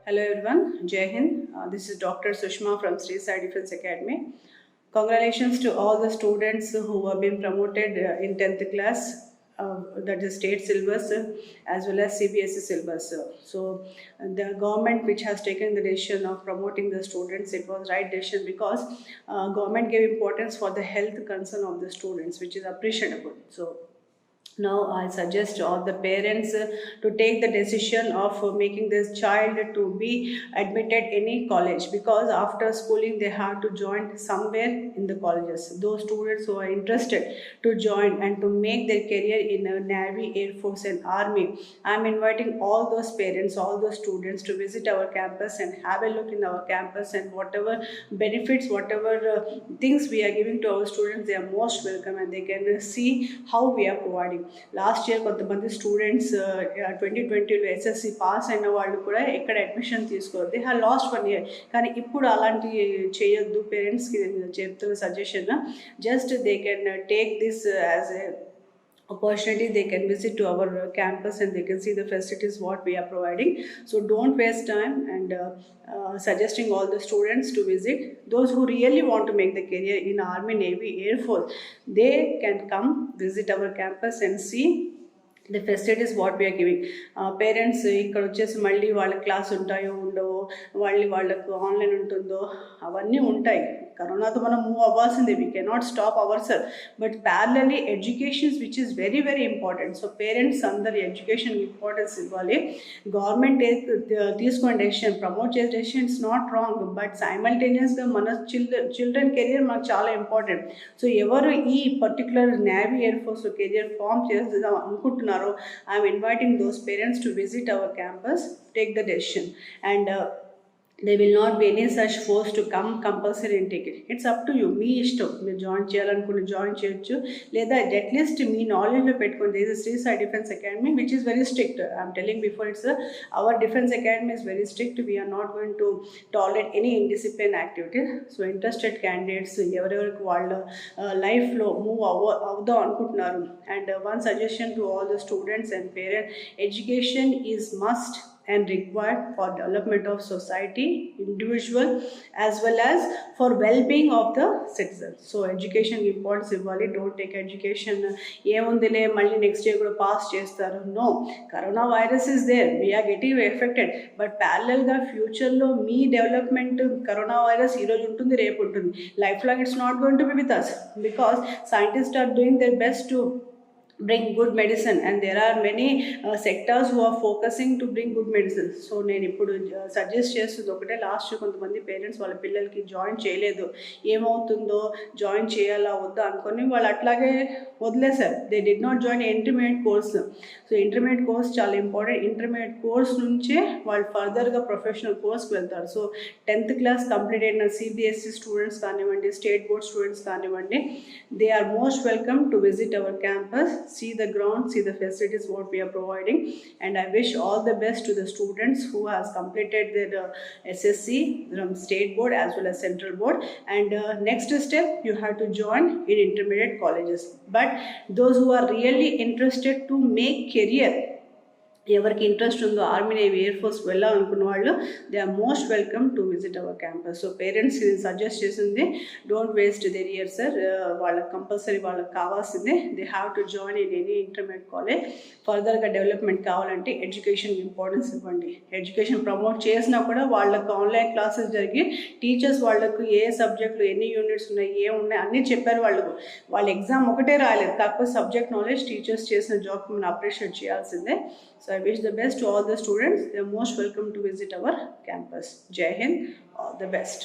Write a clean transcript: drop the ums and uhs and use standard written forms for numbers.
Hello everyone, Jai Hind. This is Dr. Sushma from Sri Sai Defense Academy. Congratulations to all the students who have been promoted in 10th class, that is state syllabus as well as CBSE syllabus. The government which has taken the decision of promoting the students, it was right decision because government gave importance for the health concern of the students, which is appreciable. So now I suggest all the parents to take the decision of making this child to be admitted any college, because after schooling they have to join somewhere in the colleges. Those students who are interested to join and to make their career in a Navy, Air Force and Army, I am inviting all those parents, all those students to visit our campus and have a look in our campus, and whatever benefits, whatever things we are giving to our students, they are most welcome and they can see how we are providing. Last year కొంతమంది students 2020లో SSC pass అయిన వాళ్ళు కూడా ఎక్కడ admission తీసుకోవద్దు, they have lost 1 year. కానీ ఇప్పుడు అలాంటి చేయొద్దు. పేరెంట్స్కి చెప్తున్న suggestion, just they can take this as a opportunity. They can visit to our campus and they can see the facilities what we are providing. So don't waste time and suggesting all the students to visit. Those who really want to make the career in Army, Navy, Air Force, they can come visit our campus and see the facilities what we are giving. Parents ఇక్కడ వచ్చేసి మళ్ళీ వాళ్ళ class ఉంటాయో ఉండవో, వాళ్ళకు online ఉంటుందో, అవన్నీ ఉంటాయి. కరోనాతో మనం మూవ్ అవ్వాల్సిందే, we cannot stop our self, but parallelly educations which is very very important. So parents అందరు ఎడ్యుకేషన్ ఇంపార్టెన్స్ ఇవ్వాలి. గవర్నమెంట్ తీసుకునే డెసిషన్, ప్రమోట్ చేసే decision it's not wrong, but సైమల్టేనియస్గా మన చిల్డ్రన్ కెరియర్ మనకు చాలా ఇంపార్టెంట్. సో ఎవరు ఈ particular navy, air force career form చేద్దాం అనుకుంటున్నారు, I am inviting those parents to visit our campus, take the decision, and there will not be any such force to come compulsory and take it. It's up to you. మీ ఇష్టం, మీరు join చేయాలనుకుని join చేయొచ్చు, లేదా at least మీ నాలెడ్జ్లో పెట్టుకోండి. This is Sri Sai defence academy which is very strict. I'm telling before, it's our defence academy is very strict. We're not going to tolerate any indiscipline activities. So interested candidates ఎవరెవరికి వాళ్ళ లైఫ్లో move అవుదాం అనుకుంటున్నారు, and one suggestion to all the students and parents, education is must and required for development of society, individual as well as for well-being of the citizens. So education importance ఇవ్వాలి. Don't take education ఏముందిలే మళ్ళీ next year కూడా pass చేస్తారు. No, corona virus is there, we're getting affected, but ప్యారలల్గా ఫ్యూచర్లో మీ development, corona virus ఈరోజు ఉంటుంది, రేపు ఉంటుంది, life long it's not going to be with us, because scientists are doing their best to bring good medicine, and there are many sectors who are focusing to bring good medicine. So నేను ఇప్పుడు suggest చేస్తుంది ఒకటే, last కొంతమంది parents వాళ్ళ పిల్లలకి join చేయలేదు, ఏమవుతుందో join చేయాలా వద్దా అనుకొని వాళ్ళు అట్లాగే వదిలేశారు. They did not join intermediate course. So intermediate course చాలా ఇంపార్టెంట్. ఇంటర్మీడియట్ కోర్స్ నుంచే వాళ్ళు ఫర్దర్గా ప్రొఫెషనల్ కోర్స్కి వెళ్తారు. సో 10th క్లాస్ కంప్లీట్ అయిన సిబిఎస్ఈ స్టూడెంట్స్ కానివ్వండి, స్టేట్ బోర్డ్ స్టూడెంట్స్ కానివ్వండి, they are most welcome to visit our campus, see the ground, see the facilities what we are providing, and I wish all the best to the students who has completed their SSC from state board as well as central board, and next step you have to join in intermediate colleges. But those who are really interested to make career, ఎవరికి interest ఉందో army, navy, air force వెళ్ళాలనుకున్న వాళ్ళు, they are most welcome to visit our campus. So పేరెంట్స్కి నేను suggest చేసింది, don't waste their year sir, వాళ్ళకి compulsory వాళ్ళకి కావాల్సిందే, they have to join in any intermediate college. ఫర్దర్గా డెవలప్మెంట్ కావాలంటే ఎడ్యుకేషన్ ఇంపార్టెన్స్ ఇవ్వండి. ఎడ్యుకేషన్ ప్రమోట్ చేసినా కూడా వాళ్ళకు ఆన్లైన్ క్లాసెస్ జరిగి టీచర్స్ వాళ్ళకు ఏ సబ్జెక్టులు ఎన్ని యూనిట్స్ ఉన్నాయి, ఏమున్నాయి అన్నీ చెప్పారు. వాళ్ళ ఎగ్జామ్ ఒకటే రాయలేదు, కాకపోతే సబ్జెక్ట్ నాలెడ్జ్ టీచర్స్ చేసిన జాబ్కి మనం అప్రిషియేట్ చేయాల్సిందే. So I wish the best to all the students. They are most welcome to visit our campus. Jai Hind, all the best.